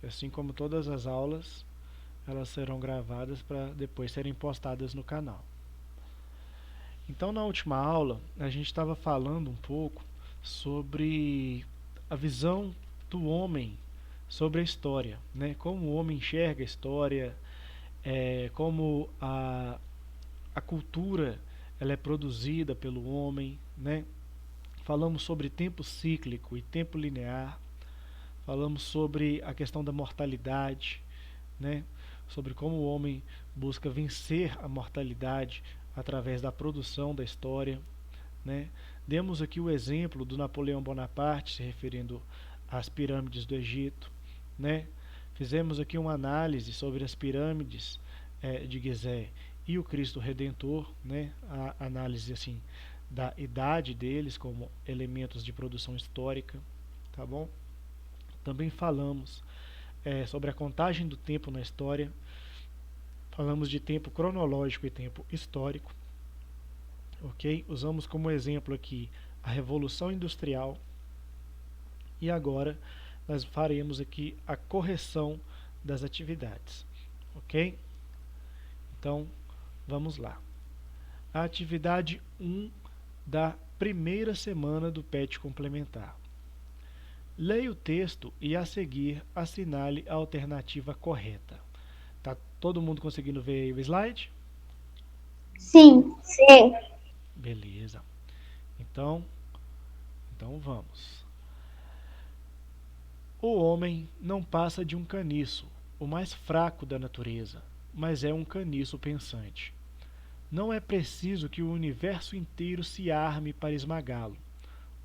Assim como todas as aulas, elas serão gravadas para depois serem postadas no canal. Então, na última aula, a gente estava falando um pouco sobre a visão do homem sobre a história, né? Como o homem enxerga a história, como a cultura ela é produzida pelo homem, né? Falamos sobre tempo cíclico e tempo linear, falamos sobre a questão da mortalidade, né? Sobre como o homem busca vencer a mortalidade através da produção da história, né? Demos aqui o exemplo do Napoleão Bonaparte se referindo às pirâmides do Egito, né? Fizemos aqui uma análise sobre as pirâmides de Gizé e o Cristo Redentor, né? A análise assim da idade deles como elementos de produção histórica, tá bom? Também falamos sobre a contagem do tempo na história, falamos de tempo cronológico e tempo histórico, ok? Usamos como exemplo aqui a Revolução Industrial e agora nós faremos aqui a correção das atividades, ok? Então, vamos lá. A atividade 1 da primeira semana do PET complementar. Leia o texto e a seguir assinale a alternativa correta. Tá todo mundo conseguindo ver aí o slide? Sim. Sim. Beleza. Então, vamos. O homem não passa de um caniço, o mais fraco da natureza, mas é um caniço pensante. Não é preciso que o universo inteiro se arme para esmagá-lo.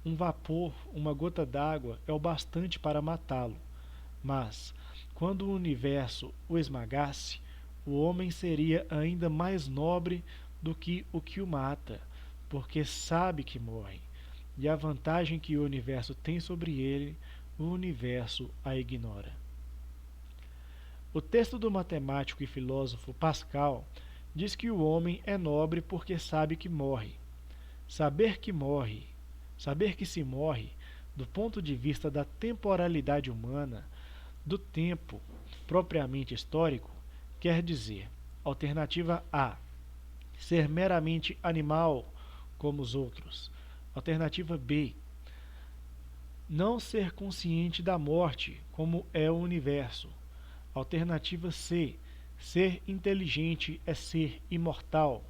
Um vapor, uma gota d'água é o bastante para matá-lo. Mas, quando o universo o esmagasse, o homem seria ainda mais nobre do que o mata, porque sabe que morre. E a vantagem que o universo tem sobre ele, o universo a ignora. O texto do matemático e filósofo Pascal diz que o homem é nobre porque sabe que morre. Saber que morre, saber que se morre, do ponto de vista da temporalidade humana, do tempo propriamente histórico, quer dizer, alternativa A, ser meramente animal como os outros. Alternativa B, não ser consciente da morte, como é o universo. Alternativa C, ser inteligente é ser imortal.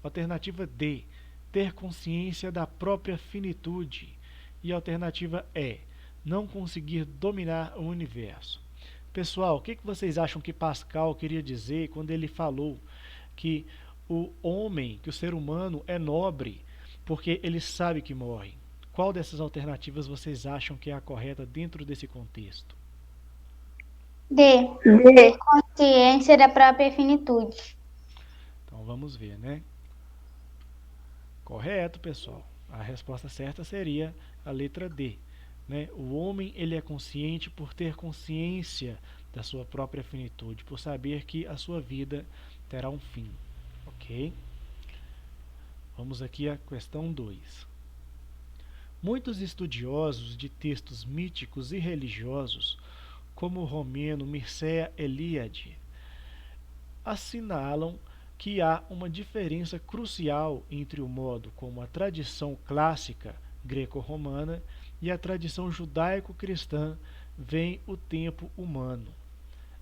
Alternativa D, ter consciência da própria finitude. E alternativa E, não conseguir dominar o universo. Pessoal, o que vocês acham que Pascal queria dizer quando ele falou que o homem, que o ser humano é nobre porque ele sabe que morre? Qual dessas alternativas vocês acham que é a correta dentro desse contexto? D. D. Consciência da própria finitude. Então vamos ver, né? Correto, pessoal. A resposta certa seria a letra D. Né? O homem ele é consciente por ter consciência da sua própria finitude, por saber que a sua vida terá um fim. Ok? Vamos aqui à questão 2. Muitos estudiosos de textos míticos e religiosos, como o romeno Mircea Eliade, assinalam que há uma diferença crucial entre o modo como a tradição clássica greco-romana e a tradição judaico-cristã veem o tempo humano.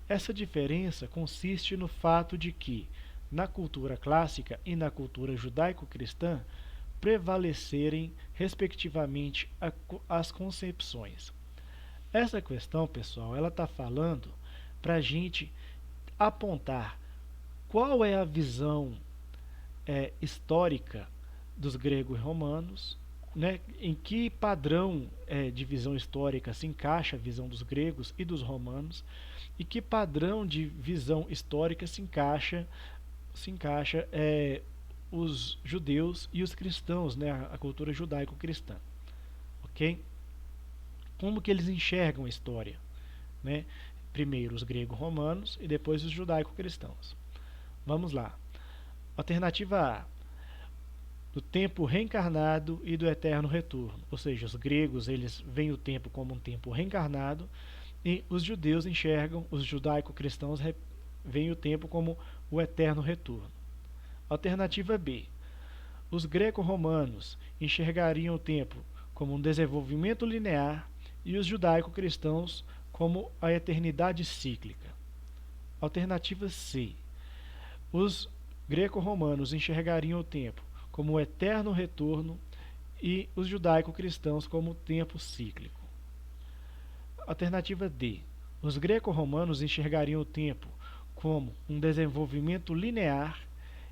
Essa diferença consiste no fato de que, na cultura clássica e na cultura judaico-cristã, prevalecerem, respectivamente, as concepções. Essa questão, pessoal, ela está falando para a gente apontar qual é a visão histórica dos gregos e romanos, né? Em que padrão de visão histórica se encaixa a visão dos gregos e dos romanos, e que padrão de visão histórica se encaixa os judeus e os cristãos, né? A cultura judaico-cristã. Ok? Como que eles enxergam a história? Né? Primeiro os grego-romanos e depois os judaico-cristãos. Vamos lá. Alternativa A, do tempo reencarnado e do eterno retorno. Ou seja, os gregos eles veem o tempo como um tempo reencarnado E os judeus enxergam, os judaico-cristãos veem o tempo como o eterno retorno. Alternativa B. Os greco-romanos enxergariam o tempo como um desenvolvimento linear e os judaico-cristãos como a eternidade cíclica. Alternativa C. Os greco-romanos enxergariam o tempo como o eterno retorno e os judaico-cristãos como o tempo cíclico. Alternativa D. Os greco-romanos enxergariam o tempo como um desenvolvimento linear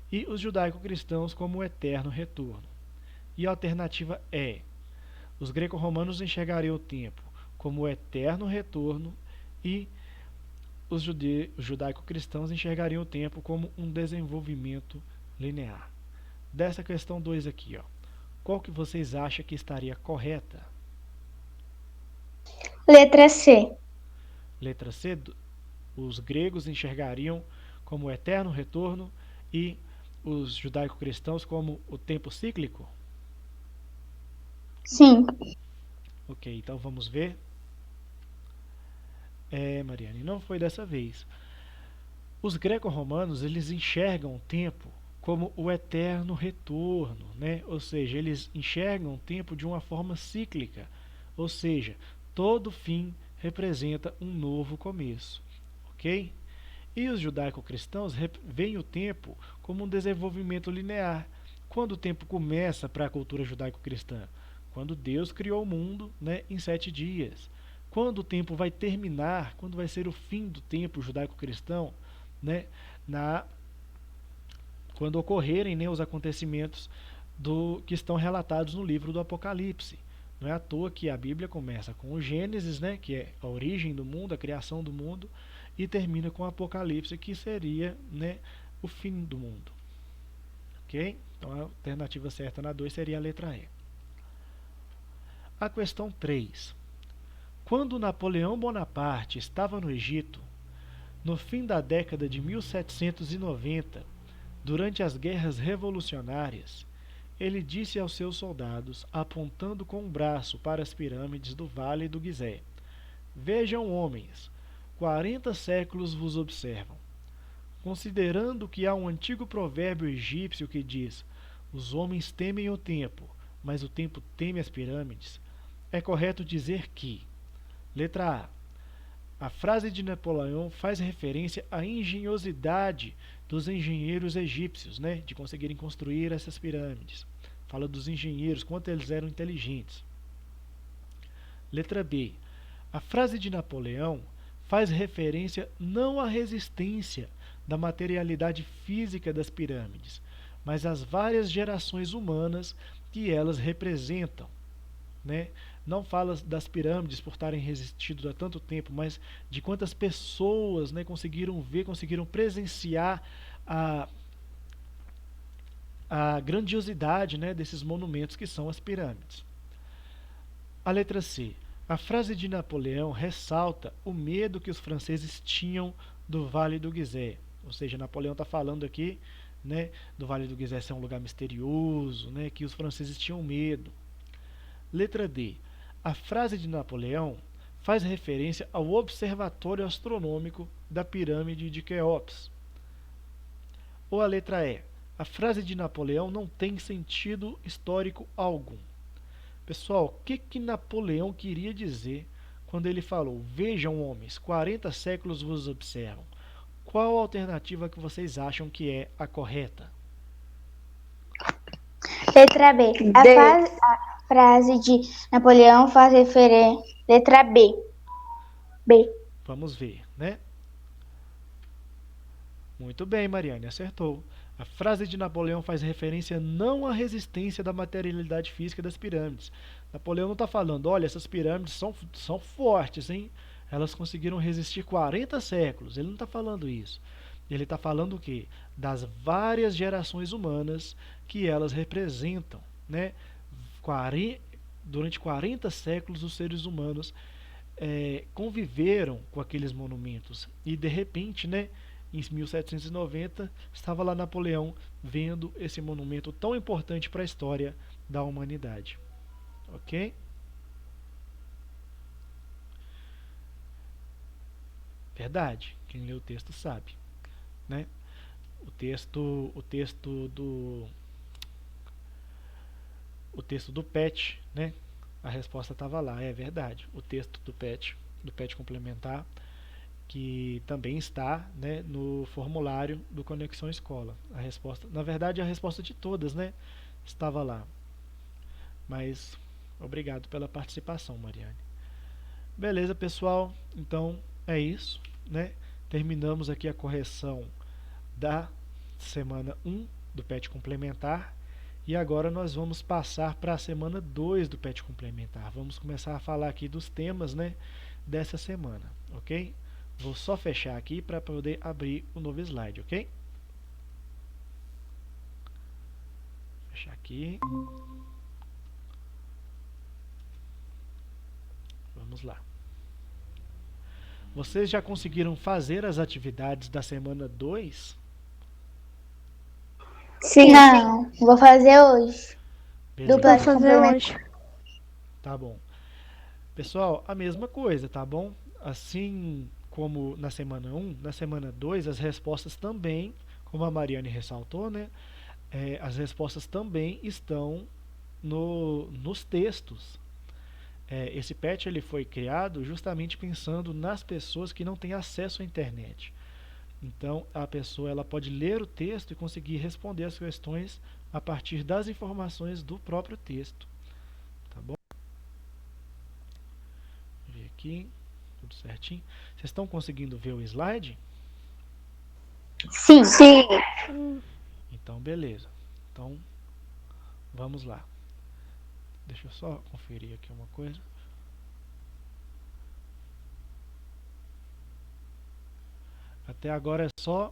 e os judaico-cristãos como o eterno retorno. E a alternativa E. Os greco-romanos enxergariam o tempo como o eterno retorno e os judaico-cristãos enxergariam o tempo como um desenvolvimento linear. Dessa questão 2 aqui, qual que vocês acham que estaria correta? Letra C. Letra C, os gregos enxergariam como o eterno retorno e os judaico-cristãos como o tempo cíclico? Sim. Ok, então vamos ver. Mariane, não foi dessa vez. Os greco-romanos, eles enxergam o tempo como o eterno retorno, né? Ou seja, eles enxergam o tempo de uma forma cíclica, ou seja, todo fim representa um novo começo, ok? E os judaico-cristãos veem o tempo como um desenvolvimento linear. Quando o tempo começa para a cultura judaico-cristã? Quando Deus criou o mundo, né, em 7 dias. Quando o tempo vai terminar, quando vai ser o fim do tempo judaico-cristão, né, quando ocorrerem, né, os acontecimentos que estão relatados no livro do Apocalipse. Não é à toa que a Bíblia começa com o Gênesis, né, que é a origem do mundo, a criação do mundo, e termina com o Apocalipse, que seria, né, o fim do mundo. Ok? Então a alternativa certa na 2 seria a letra E. A questão 3. Quando Napoleão Bonaparte estava no Egito, no fim da década de 1790, durante as guerras revolucionárias, ele disse aos seus soldados, apontando com o braço para as pirâmides do Vale do Gizé: Vejam, homens, 40 séculos vos observam. Considerando que há um antigo provérbio egípcio que diz: os homens temem o tempo, mas o tempo teme as pirâmides, é correto dizer que, letra A frase de Napoleão faz referência à engenhosidade dos engenheiros egípcios, né, de conseguirem construir essas pirâmides. Fala dos engenheiros, quanto eles eram inteligentes. Letra B. A frase de Napoleão faz referência não à resistência da materialidade física das pirâmides, mas às várias gerações humanas que elas representam, né? Não fala das pirâmides por estarem resistido há tanto tempo, mas de quantas pessoas, né, conseguiram ver, conseguiram presenciar a grandiosidade, né, desses monumentos que são as pirâmides. A letra C. A frase de Napoleão ressalta o medo que os franceses tinham do Vale do Gizé. Ou seja, Napoleão está falando aqui, né, do Vale do Gizé ser um lugar misterioso, né, que os franceses tinham medo. Letra D. A frase de Napoleão faz referência ao observatório astronômico da pirâmide de Quéops. Ou a letra E. A frase de Napoleão não tem sentido histórico algum. Pessoal, o que Napoleão queria dizer quando ele falou: Vejam, homens, 40 séculos vos observam? Qual a alternativa que vocês acham que é a correta? Letra B. A frase de Napoleão faz referência. Letra B. B. Vamos ver, né? Muito bem, Mariane, acertou. A frase de Napoleão faz referência não à resistência da materialidade física das pirâmides. Napoleão não está falando, olha, essas pirâmides são fortes, hein? Elas conseguiram resistir 40 séculos. Ele não está falando isso. Ele está falando o quê? Das várias gerações humanas que elas representam, né? Durante 40 séculos, os seres humanos conviveram com aqueles monumentos. E, de repente, né, em 1790, estava lá Napoleão vendo esse monumento tão importante para a história da humanidade. Ok? Verdade, quem lê o texto sabe, né? O texto do PET, né? A resposta estava lá, é verdade. O texto do PET complementar, que também está, né, no formulário do Conexão Escola. A resposta, na verdade, a resposta de todas, né, estava lá. Mas obrigado pela participação, Mariane. Beleza, pessoal? Então é isso, né? Terminamos aqui a correção da semana 1 do PET complementar. E agora nós vamos passar para a semana 2 do PET complementar. Vamos começar a falar aqui dos temas, né, dessa semana, ok? Vou só fechar aqui para poder abrir o novo slide, ok? Fechar aqui. Vamos lá. Vocês já conseguiram fazer as atividades da semana 2? Sim. Não, vou fazer hoje. Beleza. Vou fazer hoje. Tá bom. Pessoal, a mesma coisa, tá bom? Assim como na semana 1, na semana 2 as respostas também, como a Mariane ressaltou, né? As respostas também estão nos textos. Esse PET ele foi criado justamente pensando nas pessoas que não têm acesso à internet. Então, a pessoa ela pode ler o texto e conseguir responder as questões a partir das informações do próprio texto. Tá bom? Vou ver aqui, tudo certinho. Vocês estão conseguindo ver o slide? Sim. Sim. Então, beleza. Então, vamos lá. Deixa eu só conferir aqui uma coisa. Até agora é só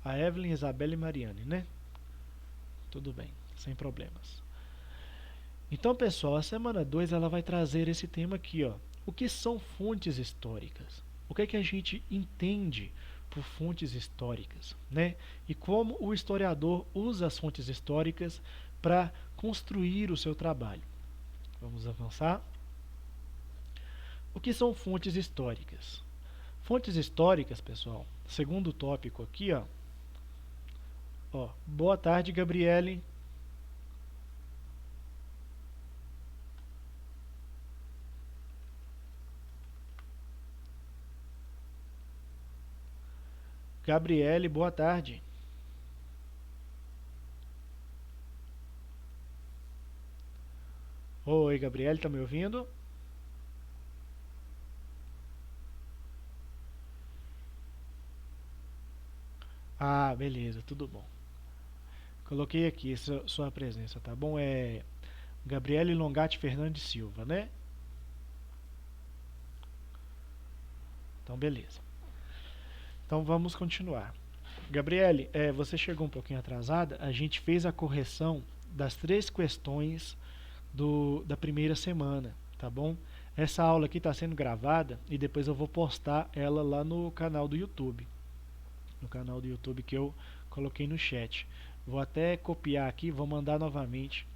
a Evelyn, Isabela e Mariane, né? Tudo bem, sem problemas. Então, pessoal, a semana 2 ela vai trazer esse tema aqui, ó. O que são fontes históricas? O que é que a gente entende por fontes históricas, né? E como o historiador usa as fontes históricas para construir o seu trabalho. Vamos avançar. O que são fontes históricas? Fontes históricas, pessoal, segundo o tópico aqui, ó, boa tarde, Gabriele. Gabriele, boa tarde. Oi, Gabriele, tá me ouvindo? Ah, beleza, tudo bom. Coloquei aqui sua presença, tá bom? É Gabriele Longatti Fernandes Silva, né? Então, beleza. Então, vamos continuar. Gabriele, você chegou um pouquinho atrasada. A gente fez a correção das 3 questões da primeira semana, tá bom? Essa aula aqui está sendo gravada e depois eu vou postar ela lá no canal do YouTube. No canal do YouTube que eu coloquei no chat. Vou até copiar aqui, vou mandar novamente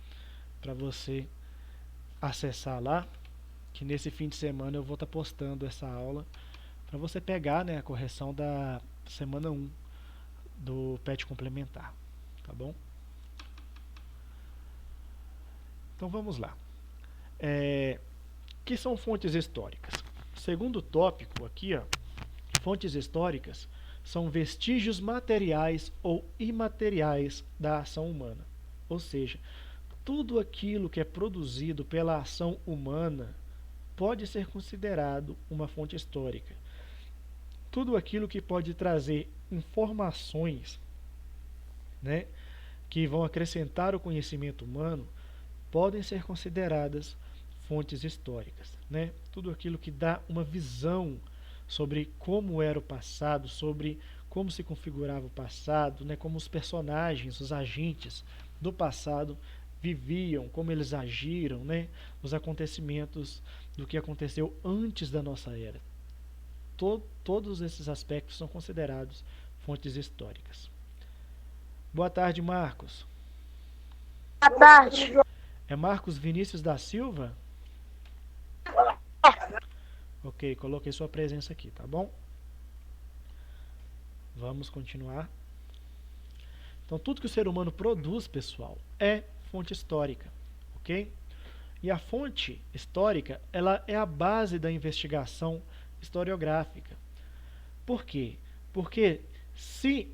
para você acessar lá, que nesse fim de semana eu vou estar postando essa aula para você pegar, né, a correção da semana 1 do PET complementar, tá bom? Então vamos lá. Que são fontes históricas? Segundo o tópico aqui, ó, fontes históricas são vestígios materiais ou imateriais da ação humana. Ou seja, tudo aquilo que é produzido pela ação humana pode ser considerado uma fonte histórica. Tudo aquilo que pode trazer informações, né, que vão acrescentar o conhecimento humano podem ser consideradas fontes históricas, né? Tudo aquilo que dá uma visão sobre como era o passado, sobre como se configurava o passado, né? Como os personagens, os agentes do passado viviam, como eles agiram, né? Os acontecimentos do que aconteceu antes da nossa era. Todos esses aspectos são considerados fontes históricas. Boa tarde, Marcos. Boa tarde. É Marcos Vinícius da Silva? Ok, coloquei sua presença aqui, tá bom? Vamos continuar. Então, tudo que o ser humano produz, pessoal, é fonte histórica, ok? E a fonte histórica, ela é a base da investigação historiográfica. Por quê? Porque se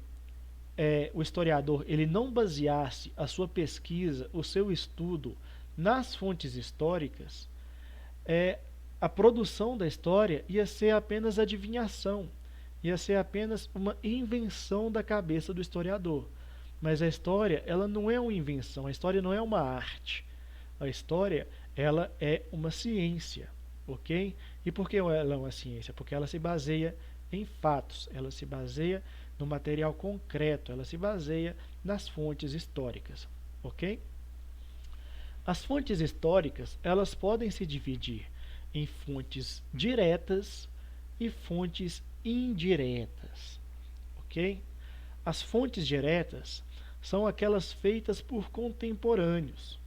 o historiador ele não baseasse a sua pesquisa, o seu estudo nas fontes históricas, a produção da história ia ser apenas adivinhação, ia ser apenas uma invenção da cabeça do historiador. Mas a história, ela não é uma invenção, a história não é uma arte. A história, ela é uma ciência, ok? E por que ela é uma ciência? Porque ela se baseia em fatos, ela se baseia no material concreto, ela se baseia nas fontes históricas, ok? As fontes históricas, elas podem se dividir em fontes diretas e fontes indiretas, ok? As fontes diretas são aquelas feitas por contemporâneos.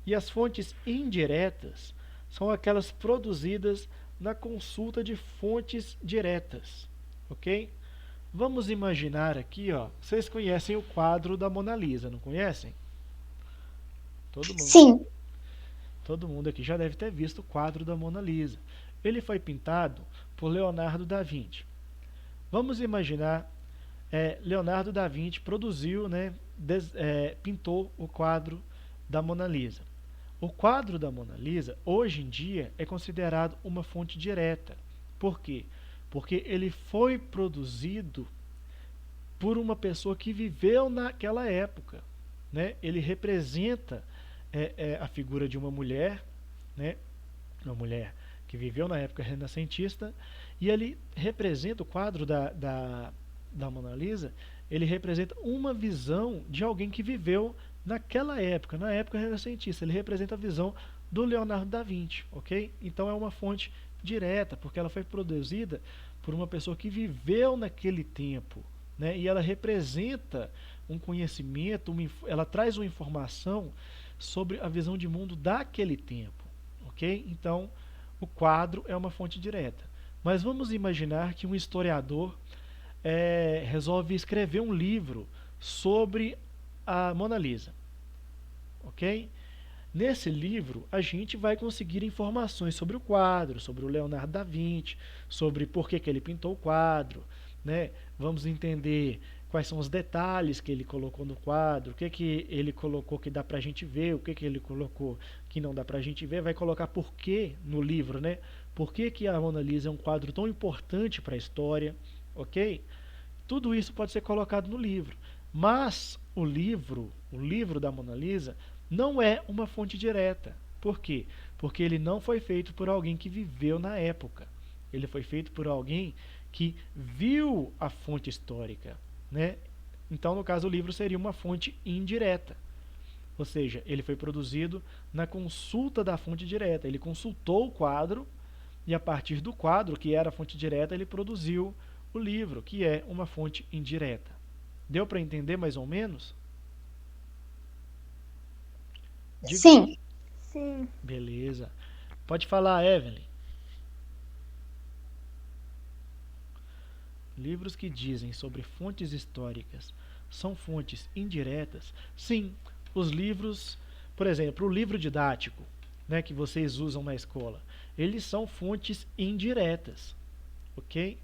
E as fontes indiretas são aquelas produzidas na consulta de fontes diretas, ok? Vamos imaginar aqui, ó, vocês conhecem o quadro da Mona Lisa, não conhecem? Sim. Todo mundo aqui já deve ter visto o quadro da Mona Lisa. Ele foi pintado por Leonardo da Vinci. Vamos imaginar, Leonardo da Vinci produziu, pintou o quadro da Mona Lisa. O quadro da Mona Lisa, hoje em dia, é considerado uma fonte direta. Por quê? Porque ele foi produzido por uma pessoa que viveu naquela época, né? Ele representa a figura de uma mulher, né? Uma mulher que viveu na época renascentista, e ele representa o quadro da Mona Lisa, ele representa uma visão de alguém que viveu naquela época, na época renascentista. Ele representa a visão do Leonardo da Vinci, ok? Então é uma fonte direta, porque ela foi produzida por uma pessoa que viveu naquele tempo, né? E ela representa um conhecimento, ela traz uma informação sobre a visão de mundo daquele tempo, ok? Então, o quadro é uma fonte direta. Mas vamos imaginar que um historiador resolve escrever um livro sobre a Mona Lisa, ok? Nesse livro, a gente vai conseguir informações sobre o quadro, sobre o Leonardo da Vinci, sobre por que ele pintou o quadro, né? Vamos entender quais são os detalhes que ele colocou no quadro, o que ele colocou que dá pra gente ver, o que ele colocou que não dá pra gente ver, vai colocar por que no livro, né? Por que a Mona Lisa é um quadro tão importante para a história, ok? Tudo isso pode ser colocado no livro, mas o livro da Mona Lisa, não é uma fonte direta. Por quê? Porque ele não foi feito por alguém que viveu na época. Ele foi feito por alguém que viu a fonte histórica, né? Então, no caso, o livro seria uma fonte indireta. Ou seja, ele foi produzido na consulta da fonte direta. Ele consultou o quadro e, a partir do quadro, que era a fonte direta, ele produziu o livro, que é uma fonte indireta. Deu para entender mais ou menos? Sim. Sim. Beleza. Pode falar, Evelyn. Livros que dizem sobre fontes históricas são fontes indiretas? Sim, os livros, por exemplo, o livro didático, né, que vocês usam na escola, eles são fontes indiretas, ok?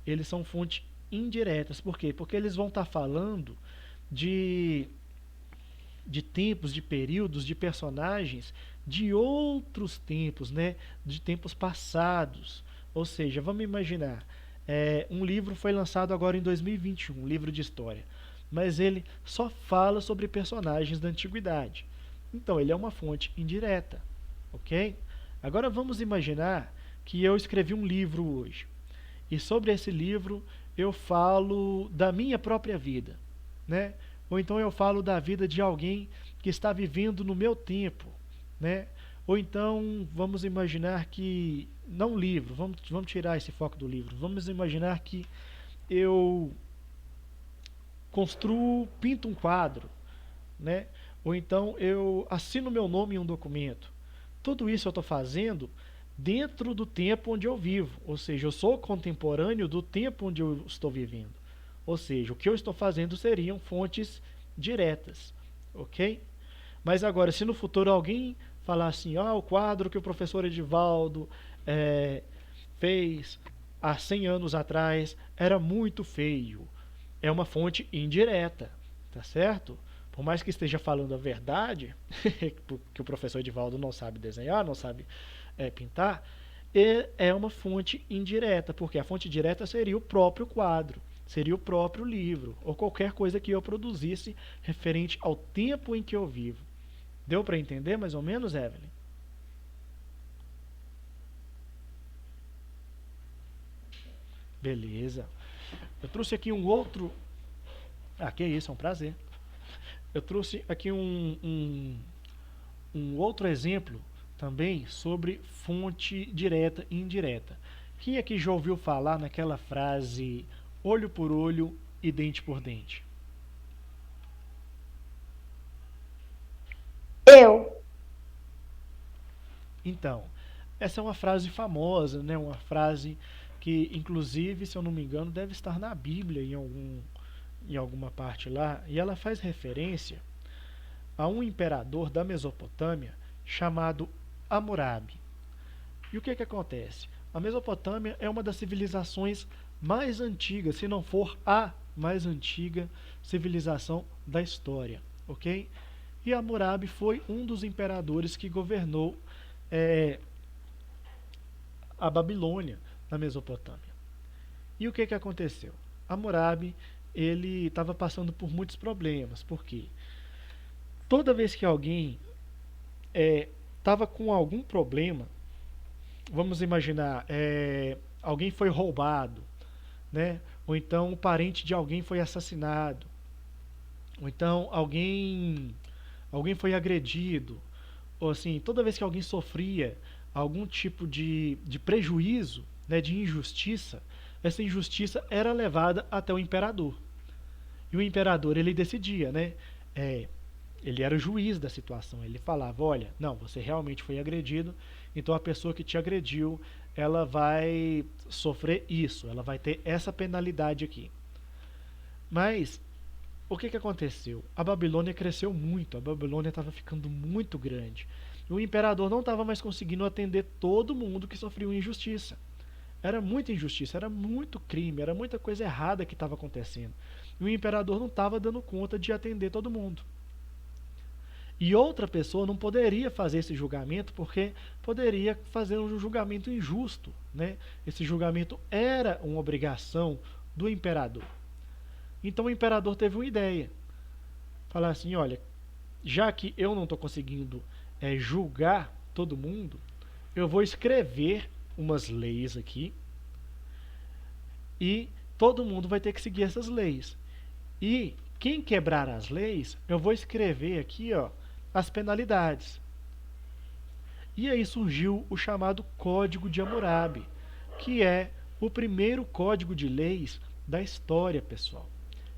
Eles são fontes indiretas. Por quê? Porque eles vão estar falando de tempos, de períodos, de personagens de outros tempos, né? De tempos passados. Ou seja, vamos imaginar, um livro foi lançado agora em 2021, um livro de história, mas ele só fala sobre personagens da antiguidade. Então, ele é uma fonte indireta, ok? Agora vamos imaginar que eu escrevi um livro hoje, e sobre esse livro eu falo da minha própria vida, né? Ou então eu falo da vida de alguém que está vivendo no meu tempo, né? Ou então vamos imaginar que, não livro, vamos tirar esse foco do livro, vamos imaginar que eu construo, pinto um quadro, né? Ou então eu assino meu nome em um documento. Tudo isso eu estou fazendo dentro do tempo onde eu vivo, ou seja, eu sou contemporâneo do tempo onde eu estou vivendo. Ou seja, o que eu estou fazendo seriam fontes diretas, ok? Mas agora, se no futuro alguém falar assim, o quadro que o professor Edivaldo é, fez há 100 anos atrás era muito feio, é uma fonte indireta, tá certo? Por mais que esteja falando a verdade, que o professor Edivaldo não sabe desenhar, não sabe pintar, é uma fonte indireta, porque a fonte direta seria o próprio quadro, seria o próprio livro, ou qualquer coisa que eu produzisse referente ao tempo em que eu vivo. Deu para entender mais ou menos, Evelyn? Beleza. Eu trouxe aqui um outro. Ah, que isso, é um prazer. Eu trouxe aqui um outro exemplo também sobre fonte direta e indireta. Quem aqui já ouviu falar naquela frase olho por olho e dente por dente? Eu. Então, essa é uma frase famosa, né? Uma frase que, inclusive, se eu não me engano, deve estar na Bíblia em alguma parte lá, e ela faz referência a um imperador da Mesopotâmia chamado Hammurabi. E o que acontece? A Mesopotâmia é uma das civilizações mais antigas, se não for a mais antiga civilização da história, ok? E Hammurabi foi um dos imperadores que governou a Babilônia, na Mesopotâmia. E o que aconteceu? Hammurabi ele estava passando por muitos problemas, porque toda vez que alguém estava com algum problema, vamos imaginar, alguém foi roubado, né? Ou então o parente de alguém foi assassinado, ou então alguém foi agredido, ou assim, toda vez que alguém sofria algum tipo de prejuízo, né, de injustiça, essa injustiça era levada até o imperador. E o imperador ele decidia, né? Ele era o juiz da situação. Ele falava, olha, não, você realmente foi agredido, então a pessoa que te agrediu, ela vai sofrer isso, ela vai ter essa penalidade aqui. Mas o que aconteceu? A Babilônia cresceu muito, a Babilônia estava ficando muito grande. E o imperador não estava mais conseguindo atender todo mundo que sofria uma injustiça. Era muita injustiça, era muito crime, era muita coisa errada que estava acontecendo. E o imperador não estava dando conta de atender todo mundo. E outra pessoa não poderia fazer esse julgamento porque poderia fazer um julgamento injusto, né? Esse julgamento era uma obrigação do imperador. Então o imperador teve uma ideia. Falar assim, olha, já que eu não estou conseguindo julgar todo mundo, eu vou escrever umas leis aqui e todo mundo vai ter que seguir essas leis. E quem quebrar as leis, eu vou escrever aqui, as penalidades. E aí surgiu o chamado Código de Hammurabi, que é o primeiro código de leis da história, pessoal.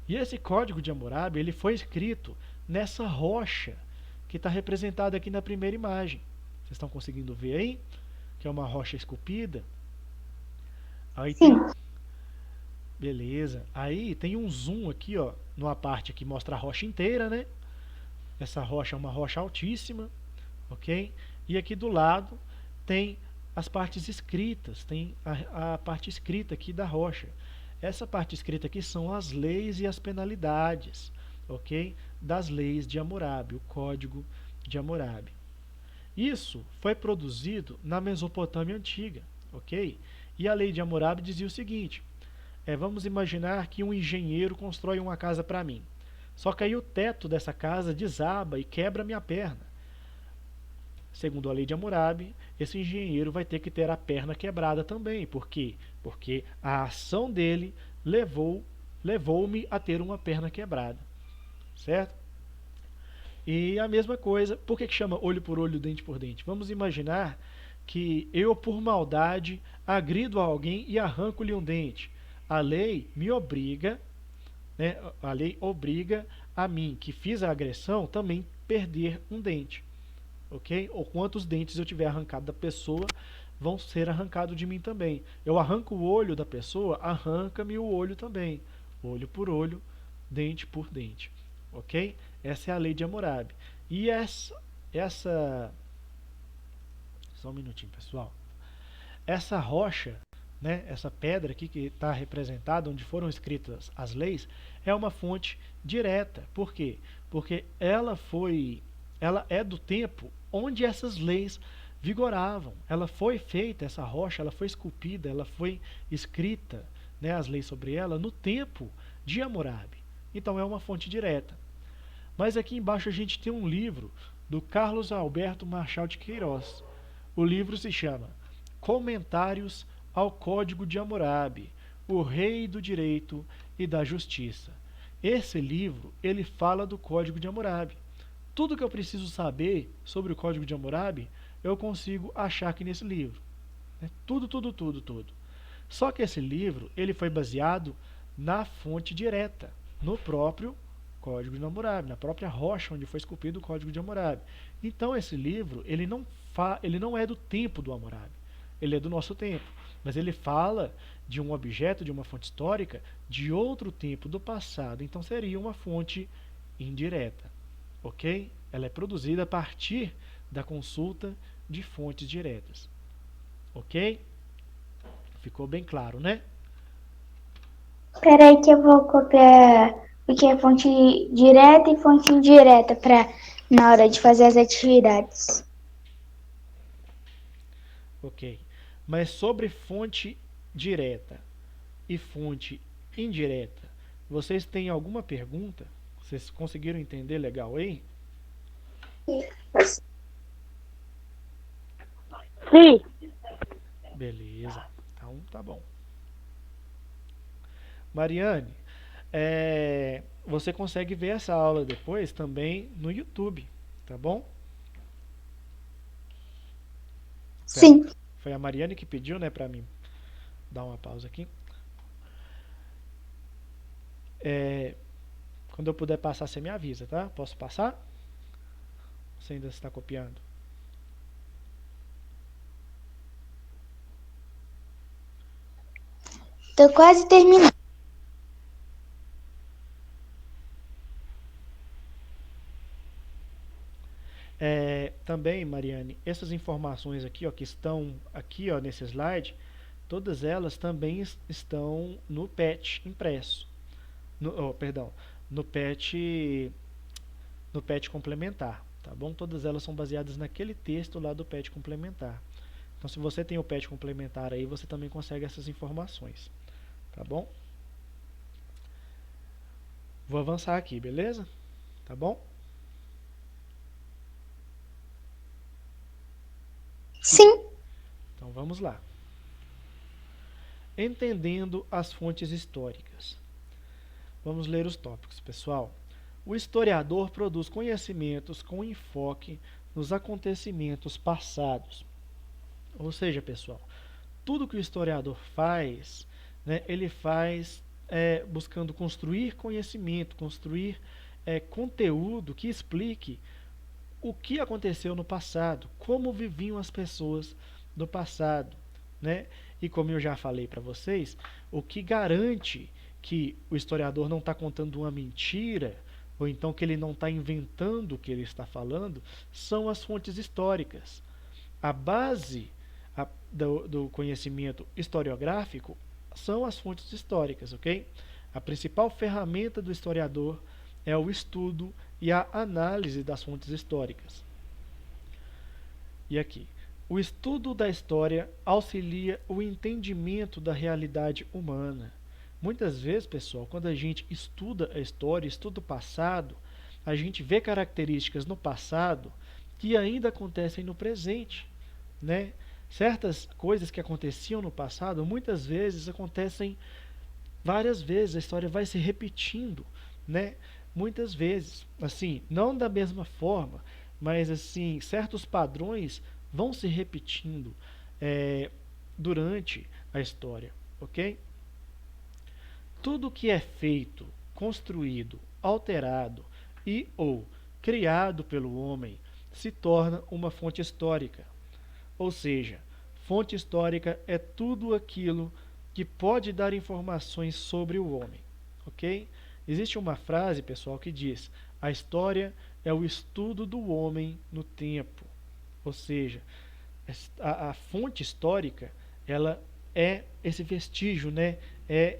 E esse Código de Hammurabi ele foi escrito nessa rocha que está representada aqui na primeira imagem. Vocês estão conseguindo ver aí? Que é uma rocha esculpida. Aí Sim. Beleza. Aí tem um zoom aqui, numa parte que mostra a rocha inteira, né? Essa rocha é uma rocha altíssima, ok? E aqui do lado tem as partes escritas, tem a parte escrita aqui da rocha. Essa parte escrita aqui são as leis e as penalidades, ok? Das leis de Hammurabi, o Código de Hammurabi. Isso foi produzido na Mesopotâmia Antiga, ok? E a lei de Hammurabi dizia o seguinte, vamos imaginar que um engenheiro constrói uma casa para mim. Só que aí o teto dessa casa desaba e quebra minha perna. Segundo a lei de Hammurabi, esse engenheiro vai ter que ter a perna quebrada também. Por quê? Porque a ação dele levou-me a ter uma perna quebrada. Certo? E a mesma coisa, por que chama olho por olho, dente por dente? Vamos imaginar que eu, por maldade, agrido a alguém e arranco-lhe um dente. A lei me obriga, né, a lei obriga a mim, que fiz a agressão, também perder um dente. Ok? Ou quantos dentes eu tiver arrancado da pessoa vão ser arrancados de mim também. Eu arranco o olho da pessoa, arranca-me o olho também. olho por olho, dente por dente, ok? Essa é a lei de Hammurabi. E essa só um minutinho, pessoal. Essa rocha, né, essa pedra aqui que está representada, onde foram escritas as leis, é uma fonte direta. Por quê? Porque ela é do tempo onde essas leis vigoravam. Ela foi feita, essa rocha, ela foi esculpida, ela foi escrita, né, as leis sobre ela, no tempo de Hammurabi. Então é uma fonte direta. Mas aqui embaixo a gente tem um livro do Carlos Alberto Marchal de Queiroz. O livro se chama Comentários ao Código de Hammurabi, o Rei do Direito e da Justiça. Esse livro, ele fala do Código de Hammurabi. Tudo que eu preciso saber sobre o Código de Hammurabi, eu consigo achar aqui nesse livro. Tudo, tudo, tudo, tudo. Só que esse livro, ele foi baseado na fonte direta, no próprio Código de Hammurabi, na própria rocha onde foi esculpido o Código de Hammurabi. Então esse livro, ele não é do tempo do Hammurabi, ele é do nosso tempo, mas ele fala de um objeto, de uma fonte histórica, de outro tempo, do passado. Então seria uma fonte indireta, ok? Ela é produzida a partir da consulta de fontes diretas, ok? Ficou bem claro, né? Peraí que eu vou copiar o que é fonte direta e fonte indireta na hora de fazer as atividades. Ok. Mas sobre fonte direta e fonte indireta, vocês têm alguma pergunta? Vocês conseguiram entender legal aí? Sim. Beleza. Então tá bom. Mariane, você consegue ver essa aula depois também no YouTube, tá bom? Sim. Foi a Mariane que pediu, né, pra mim dar uma pausa aqui. Quando eu puder passar, você me avisa, tá? Posso passar? Você ainda está copiando? Tô quase terminando. Também, Mariane, essas informações aqui, ó, que estão aqui, ó, nesse slide, todas elas também estão no PET impresso. Perdão, no PET complementar, tá bom? Todas elas são baseadas naquele texto lá do PET complementar. Então, se você tem o PET complementar aí, você também consegue essas informações, tá bom? Vou avançar aqui, beleza? Tá bom? Sim. Então, vamos lá. Entendendo as fontes históricas. Vamos ler os tópicos, pessoal. O historiador produz conhecimentos com enfoque nos acontecimentos passados. Ou seja, pessoal, tudo que o historiador faz, né, ele faz buscando construir conhecimento, construir conteúdo que explique o que aconteceu no passado, como viviam as pessoas do passado, né? E como eu já falei para vocês, o que garante que o historiador não está contando uma mentira, ou então que ele não está inventando o que ele está falando, são as fontes históricas. A base do conhecimento historiográfico são as fontes históricas, ok? A principal ferramenta do historiador é o estudo e a análise das fontes históricas. E aqui, o estudo da história auxilia o entendimento da realidade humana. Muitas vezes, pessoal, quando a gente estuda a história, estuda o passado, a gente vê características no passado que ainda acontecem no presente, né? Certas coisas que aconteciam no passado, muitas vezes acontecem várias vezes, a história vai se repetindo, né? Muitas vezes, assim, não da mesma forma, mas assim, certos padrões vão se repetindo durante a história, ok? Tudo que é feito, construído, alterado e ou criado pelo homem se torna uma fonte histórica. Ou seja, fonte histórica é tudo aquilo que pode dar informações sobre o homem, ok? Existe uma frase, pessoal, que diz: a história é o estudo do homem no tempo. Ou seja, a fonte histórica, ela é esse vestígio, né? É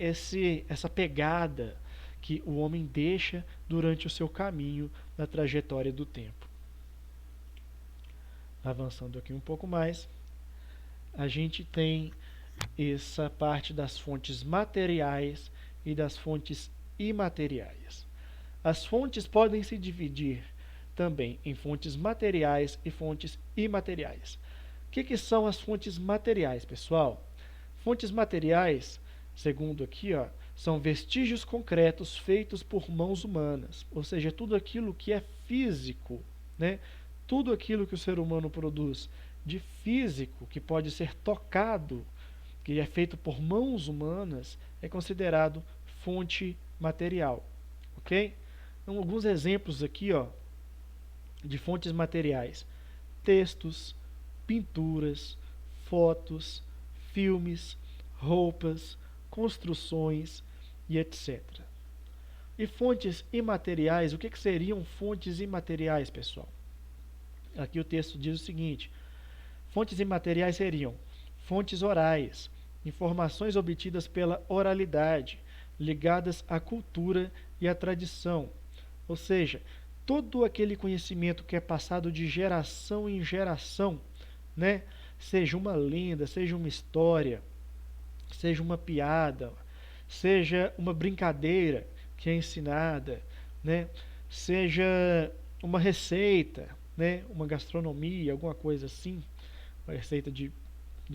essa pegada que o homem deixa durante o seu caminho na trajetória do tempo. Avançando aqui um pouco mais, a gente tem essa parte das fontes materiais e das fontes imateriais. As fontes podem se dividir também em fontes materiais e fontes imateriais. O que são as fontes materiais, pessoal? Fontes materiais, segundo aqui, ó, são vestígios concretos feitos por mãos humanas, ou seja, tudo aquilo que é físico, né? Tudo aquilo que o ser humano produz de físico, que pode ser tocado, que é feito por mãos humanas, é considerado fonte material, ok? Então, alguns exemplos aqui, ó, de fontes materiais: textos, pinturas, fotos, filmes, roupas, construções e etc. E fontes imateriais, o que seriam fontes imateriais, pessoal? Aqui o texto diz o seguinte: fontes imateriais seriam fontes orais, informações obtidas pela oralidade, ligadas à cultura e à tradição. Ou seja, todo aquele conhecimento que é passado de geração em geração, né? Seja uma lenda, seja uma história, seja uma piada, seja uma brincadeira que é ensinada, né? Seja uma receita, né? Uma gastronomia, alguma coisa assim, uma receita de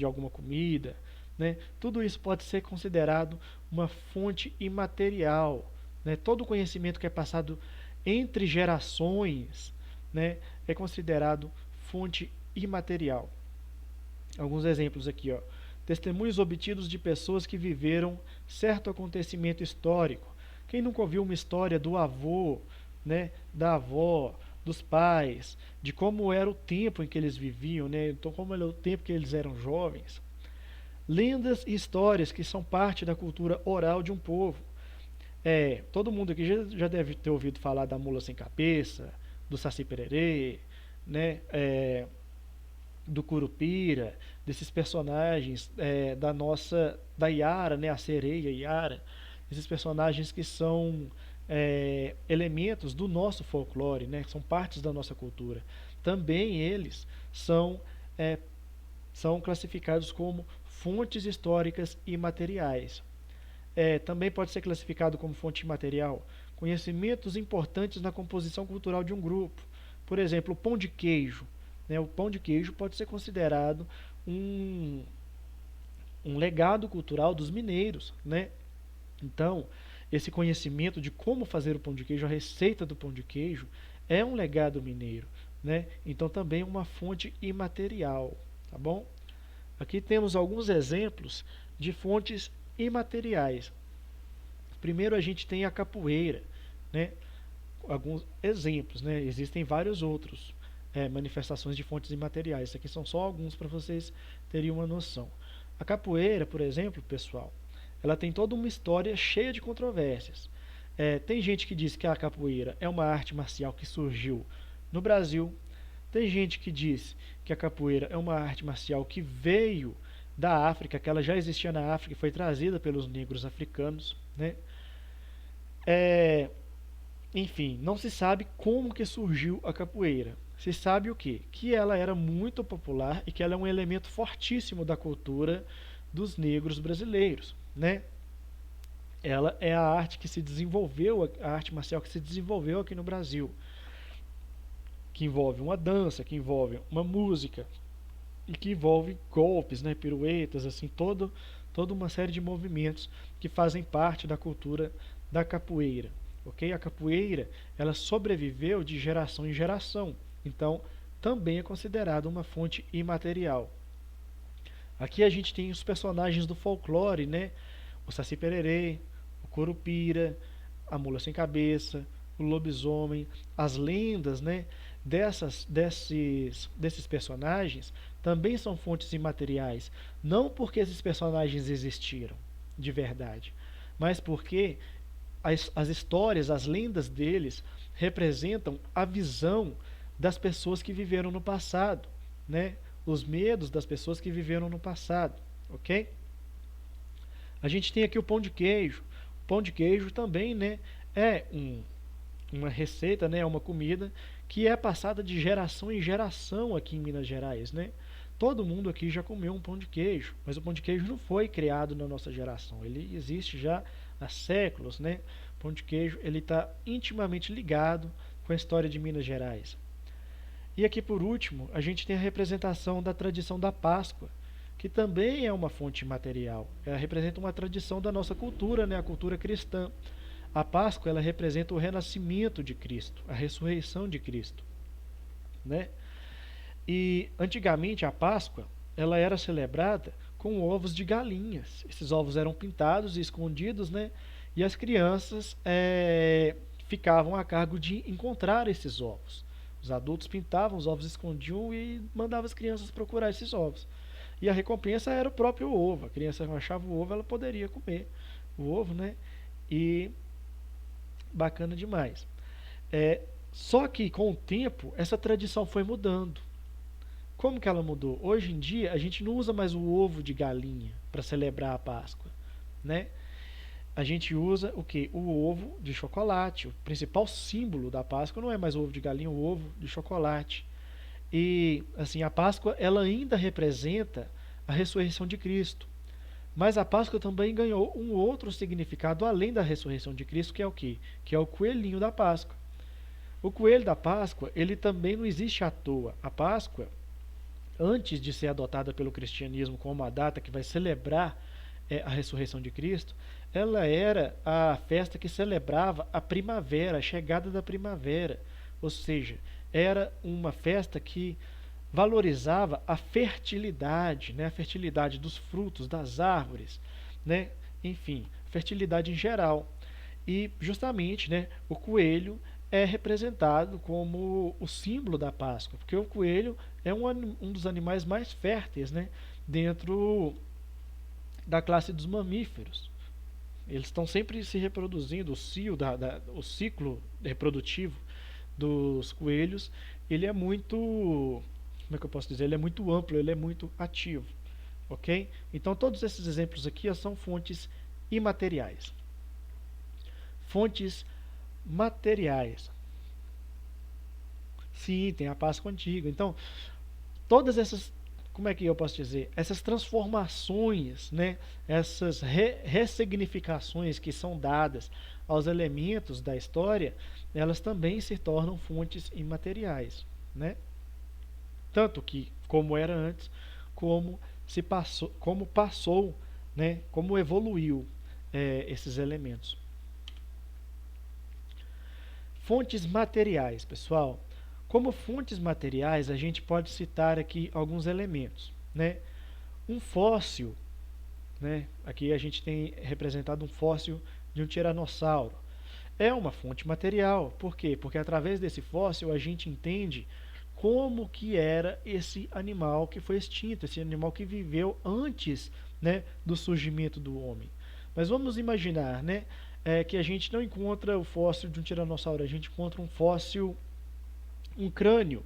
alguma comida, né? Tudo isso pode ser considerado uma fonte imaterial, né? Todo conhecimento que é passado entre gerações, né, é considerado fonte imaterial. Alguns exemplos aqui, ó. Testemunhos obtidos de pessoas que viveram certo acontecimento histórico. Quem nunca ouviu uma história do avô, né, da avó, dos pais, de como era o tempo em que eles viviam, né, então como era o tempo que eles eram jovens. Lendas e histórias que são parte da cultura oral de um povo. Todo mundo aqui já deve ter ouvido falar da mula sem cabeça, do Saci Pererê, né? Do Curupira, desses personagens da Yara, né? A sereia Yara, esses personagens que são elementos do nosso folclore, né? São partes da nossa cultura. Também eles é, são classificados como fontes históricas imateriais. Também pode ser classificado como fonte imaterial conhecimentos importantes na composição cultural de um grupo. Por exemplo, o pão de queijo. Né? O pão de queijo pode ser considerado um, um legado cultural dos mineiros. Né? Então, esse conhecimento de como fazer o pão de queijo, a receita do pão de queijo, é um legado mineiro. Né? Então, também é uma fonte imaterial. Tá bom? Aqui temos alguns exemplos de fontes imateriais. Primeiro a gente tem a capoeira, né? Alguns exemplos, né? Existem vários outros manifestações de fontes imateriais. Esses aqui são só alguns para vocês terem uma noção. A capoeira, por exemplo, pessoal, ela tem toda uma história cheia de controvérsias. Tem gente que diz que a capoeira é uma arte marcial que surgiu no Brasil. Tem gente que diz que a capoeira é uma arte marcial que veio da África, que ela já existia na África e foi trazida pelos negros africanos, né? Enfim, não se sabe como que surgiu a capoeira. Se sabe o quê? Que ela era muito popular e que ela é um elemento fortíssimo da cultura dos negros brasileiros, né? Ela é a arte que se desenvolveu, a arte marcial que se desenvolveu aqui no Brasil, que envolve uma dança, que envolve uma música e que envolve golpes, né, piruetas, assim, toda uma série de movimentos que fazem parte da cultura da capoeira. Ok? A capoeira, ela sobreviveu de geração em geração, então também é considerada uma fonte imaterial. Aqui a gente tem os personagens do folclore, né? O Saci Pererê, o Curupira, a Mula Sem Cabeça, o lobisomem, as lendas, né? Desses personagens também são fontes imateriais, não porque esses personagens existiram de verdade, mas porque as histórias, as lendas deles representam a visão das pessoas que viveram no passado, né? Os medos das pessoas que viveram no passado, ok? A gente tem aqui o pão de queijo. O pão de queijo também, né, é uma receita, né, é uma comida que é passada de geração em geração aqui em Minas Gerais, né? Todo mundo aqui já comeu um pão de queijo, mas o pão de queijo não foi criado na nossa geração. Ele existe já há séculos, né? O pão de queijo ele está intimamente ligado com a história de Minas Gerais. E aqui por último, a gente tem a representação da tradição da Páscoa, que também é uma fonte material. Ela representa uma tradição da nossa cultura, né? A cultura cristã. A Páscoa ela representa o renascimento de Cristo, a ressurreição de Cristo, né? E antigamente a Páscoa ela era celebrada com ovos de galinhas. Esses ovos eram pintados e escondidos, né? E as crianças ficavam a cargo de encontrar esses ovos. Os adultos pintavam, os ovos escondiam e mandavam as crianças procurar esses ovos. E a recompensa era o próprio ovo. A criança achava o ovo, ela poderia comer o ovo, né? E bacana demais. Só que com o tempo essa tradição foi mudando. Como que ela mudou? Hoje em dia a gente não usa mais o ovo de galinha para celebrar a Páscoa, né? A gente usa o que? O ovo de chocolate. O principal símbolo da Páscoa não é mais o ovo de galinha, o ovo de chocolate. E assim, a Páscoa ela ainda representa a ressurreição de Cristo. Mas a Páscoa também ganhou um outro significado além da ressurreição de Cristo, que é o quê? Que é o coelhinho da Páscoa. O coelho da Páscoa, ele também não existe à toa. A Páscoa, antes de ser adotada pelo cristianismo como a data que vai celebrar a ressurreição de Cristo, ela era a festa que celebrava a primavera, a chegada da primavera. Ou seja, era uma festa que valorizava a fertilidade, né? A fertilidade dos frutos, das árvores, né? Enfim, fertilidade em geral. E justamente, né, o coelho é representado como o símbolo da Páscoa, porque o coelho é um dos animais mais férteis, né, dentro da classe dos mamíferos. Eles estão sempre se reproduzindo, o ciclo reprodutivo dos coelhos, ele é muito, como é que eu posso dizer, ele é muito amplo, ele é muito ativo, ok? Então todos esses exemplos aqui são fontes imateriais. Fontes materiais. Sim, tem a Páscoa antiga. Então, todas essas, como é que eu posso dizer? Essas transformações, né? Essas ressignificações que são dadas aos elementos da história, elas também se tornam fontes imateriais, né? Tanto que, como era antes, como passou, né? Como evoluiu esses elementos. Fontes materiais, pessoal. Como fontes materiais, a gente pode citar aqui alguns elementos, né? Um fóssil, né? Aqui a gente tem representado um fóssil de um tiranossauro. É uma fonte material. Por quê? Porque através desse fóssil a gente entende como que era esse animal que foi extinto, esse animal que viveu antes, né, do surgimento do homem. Mas vamos imaginar, né, que a gente não encontra o fóssil de um tiranossauro, a gente encontra um fóssil, um crânio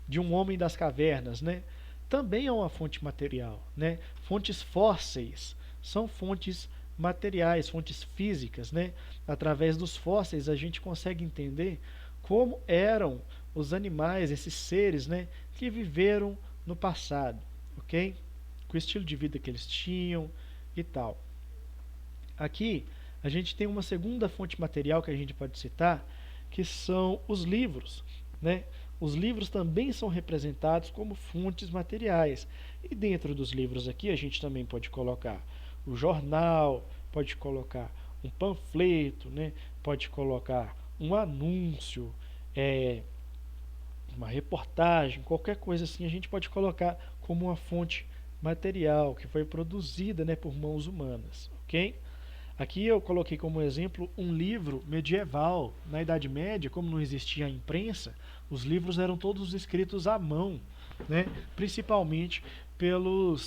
de um homem das cavernas, né? Também é uma fonte material, né? Fontes fósseis são fontes materiais, fontes físicas, né? Através dos fósseis a gente consegue entender como eram os animais, esses seres, né, que viveram no passado, ok? Com o estilo de vida que eles tinham e tal. Aqui a gente tem uma segunda fonte material que a gente pode citar, que são os livros, né? Os livros também são representados como fontes materiais. E dentro dos livros aqui a gente também pode colocar o jornal, pode colocar um panfleto, né? Pode colocar um anúncio, uma reportagem, qualquer coisa assim a gente pode colocar como uma fonte material que foi produzida, né, por mãos humanas, ok? Aqui eu coloquei como exemplo um livro medieval. Na Idade Média, como não existia a imprensa, os livros eram todos escritos à mão, né? Principalmente pelo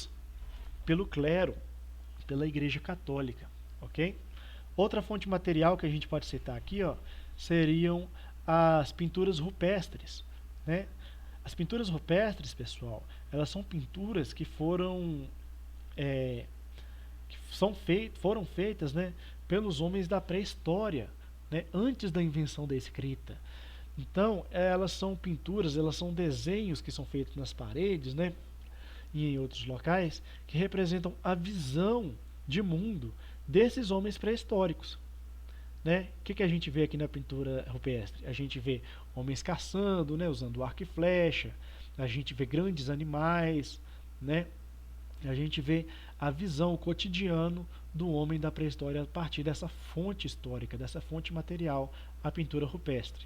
clero, pela Igreja Católica, ok? Outra fonte material que a gente pode citar aqui, ó, seriam as pinturas rupestres, né? As pinturas rupestres, pessoal, elas são pinturas que foram foram feitas, né, pelos homens da pré-história, né, antes da invenção da escrita. Então, elas são pinturas, elas são desenhos que são feitos nas paredes, né, e em outros locais, que representam a visão de mundo desses homens pré-históricos. Né? O que a gente vê aqui na pintura rupestre? A gente vê homens caçando, né, usando arco e flecha, a gente vê grandes animais, né? A gente vê a visão, o cotidiano do homem da pré-história a partir dessa fonte histórica, dessa fonte material, a pintura rupestre.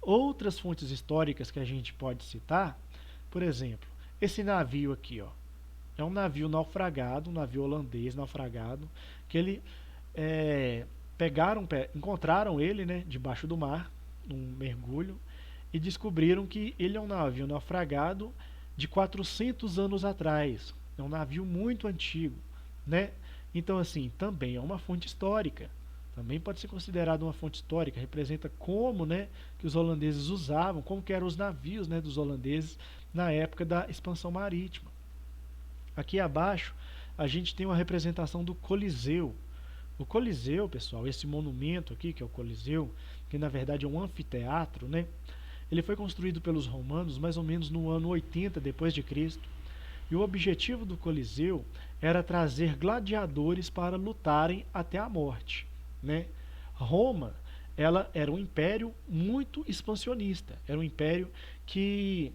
Outras fontes históricas que a gente pode citar, por exemplo, esse navio aqui, ó, é um navio naufragado, um navio holandês naufragado, que ele encontraram ele, né, debaixo do mar, num mergulho, e descobriram que ele é um navio naufragado de 400 anos atrás. É um navio muito antigo, né? Então, assim, também é uma fonte histórica. Também pode ser considerado uma fonte histórica. Representa como, né, que os holandeses usavam, como que eram os navios, né, dos holandeses na época da expansão marítima. Aqui abaixo, a gente tem uma representação do Coliseu. O Coliseu, pessoal, esse monumento aqui, que é o Coliseu, que na verdade é um anfiteatro, né? Ele foi construído pelos romanos mais ou menos no ano 80 depois de Cristo. E o objetivo do Coliseu era trazer gladiadores para lutarem até a morte, né? Roma, ela era um império muito expansionista, era um império que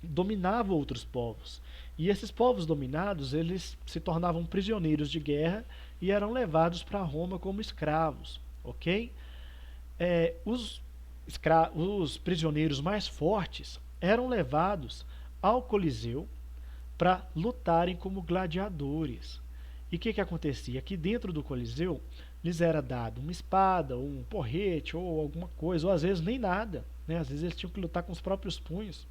dominava outros povos. E esses povos dominados, eles se tornavam prisioneiros de guerra e eram levados para Roma como escravos, ok? Os prisioneiros mais fortes eram levados ao Coliseu para lutarem como gladiadores. E o que acontecia? Aqui dentro do Coliseu lhes era dado uma espada, ou um porrete, ou alguma coisa, ou às vezes nem nada, né? Às vezes eles tinham que lutar com os próprios punhos.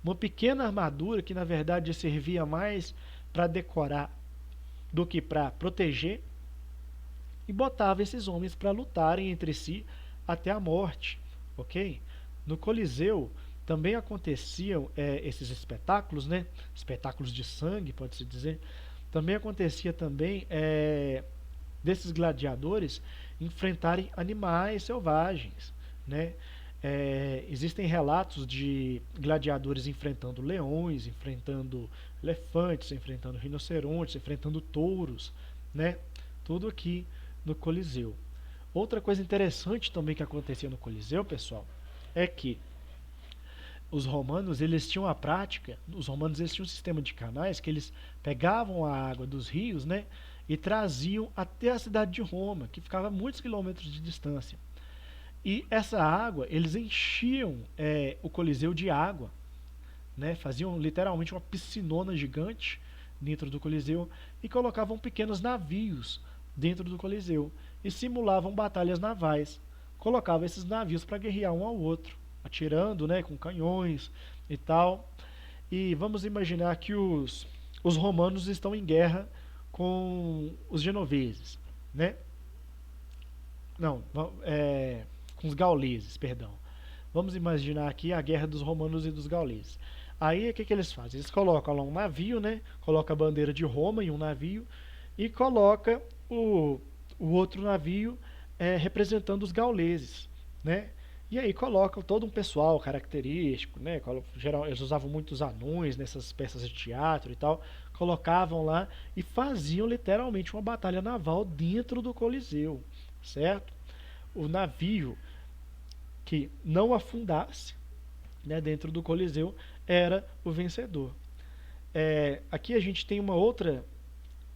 Uma pequena armadura que na verdade servia mais para decorar do que para proteger, e botava esses homens para lutarem entre si até a morte, ok? No Coliseu também aconteciam esses espetáculos, né? Espetáculos de sangue, pode-se dizer. Também acontecia também desses gladiadores enfrentarem animais selvagens, né? Existem relatos de gladiadores enfrentando leões, enfrentando elefantes, enfrentando rinocerontes, enfrentando touros, né? Tudo aqui no Coliseu. Outra coisa interessante também que acontecia no Coliseu, pessoal, é que os romanos, eles tinham a prática, os romanos eles tinham um sistema de canais que eles pegavam a água dos rios, né, e traziam até a cidade de Roma, que ficava a muitos quilômetros de distância. E essa água, eles enchiam o Coliseu de água, né, faziam literalmente uma piscinona gigante dentro do Coliseu e colocavam pequenos navios dentro do Coliseu e simulavam batalhas navais. Colocavam esses navios para guerrear um ao outro, atirando, né, com canhões e tal. E vamos imaginar que os romanos estão em guerra com os genoveses, né? Não, com os gauleses, perdão. Vamos imaginar aqui a guerra dos romanos e dos gauleses. Aí o que eles fazem? Eles colocam lá um navio, né? Coloca a bandeira de Roma em um navio e coloca o outro navio representando os gauleses, né? E aí colocam todo um pessoal característico, né? Eles usavam muitos anões nessas peças de teatro e tal, colocavam lá e faziam literalmente uma batalha naval dentro do Coliseu, certo? O navio que não afundasse, né, dentro do Coliseu era o vencedor. Aqui a gente tem uma outra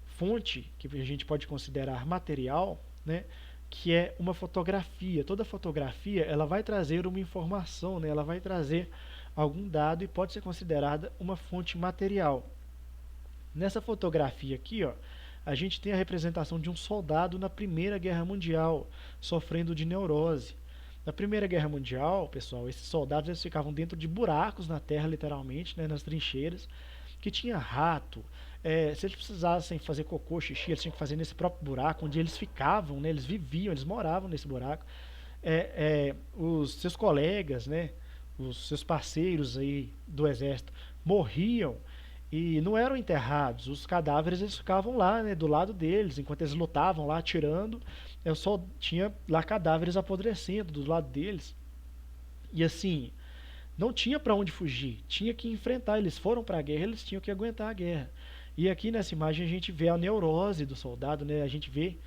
fonte que a gente pode considerar material, né, que é uma fotografia. Toda fotografia ela vai trazer uma informação, né, ela vai trazer algum dado e pode ser considerada uma fonte material. Nessa fotografia aqui, ó, a gente tem a representação de um soldado na Primeira Guerra Mundial, sofrendo de neurose. Na Primeira Guerra Mundial, pessoal, esses soldados eles ficavam dentro de buracos na terra, literalmente, né, nas trincheiras, que tinha rato. Se eles precisassem fazer cocô, xixi, eles tinham que fazer nesse próprio buraco onde eles ficavam, né? Eles viviam, eles moravam nesse buraco. Os seus colegas, né? Os seus parceiros aí do exército morriam e não eram enterrados. Os cadáveres eles ficavam lá, né, do lado deles, enquanto eles lutavam lá atirando. Eu só tinha lá cadáveres apodrecendo do lado deles. E assim, não tinha para onde fugir, tinha que enfrentar. Eles foram para a guerra, eles tinham que aguentar a guerra. E aqui nessa imagem a gente vê a neurose do soldado, né? A gente vê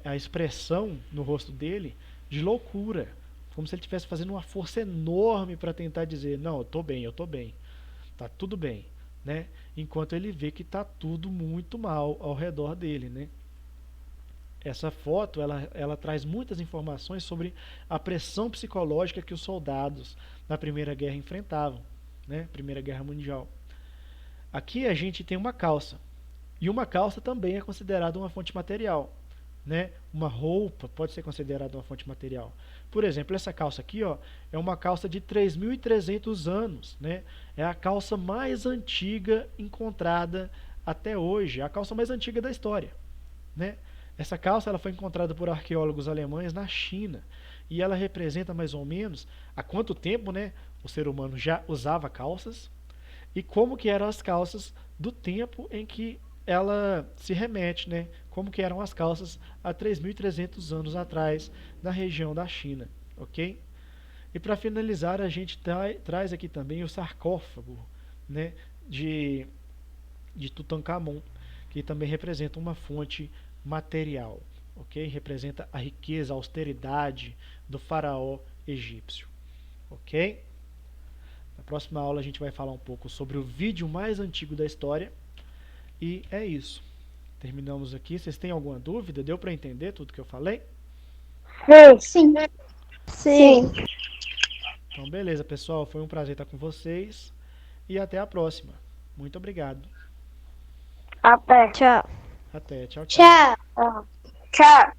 a expressão no rosto dele de loucura, como se ele estivesse fazendo uma força enorme para tentar dizer: não, eu tô bem, tá tudo bem, né? Enquanto ele vê que tá tudo muito mal ao redor dele, né? Essa foto ela traz muitas informações sobre a pressão psicológica que os soldados na Primeira Guerra enfrentavam, né? Primeira Guerra Mundial. Aqui a gente tem uma calça, e uma calça também é considerada uma fonte material, né? Uma roupa pode ser considerada uma fonte material. Por exemplo, essa calça aqui, ó, é uma calça de 3.300 anos, né? É a calça mais antiga encontrada até hoje, é a calça mais antiga da história, né? Essa calça ela foi encontrada por arqueólogos alemães na China e ela representa mais ou menos há quanto tempo, né, o ser humano já usava calças e como que eram as calças do tempo em que ela se remete, né? Como que eram as calças há 3.300 anos atrás na região da China, ok? E para finalizar, a gente traz aqui também o sarcófago, né, de Tutankhamon, que também representa uma fonte material, ok? Representa a riqueza, a austeridade do faraó egípcio, ok? Na próxima aula a gente vai falar um pouco sobre o vídeo mais antigo da história e é isso. Terminamos aqui. Vocês têm alguma dúvida? Deu para entender tudo que eu falei? Sim. Sim. Então, beleza, pessoal. Foi um prazer estar com vocês e até a próxima. Muito obrigado. Até. Tchau. Até. Tchau, tchau. Tchau. Tchau.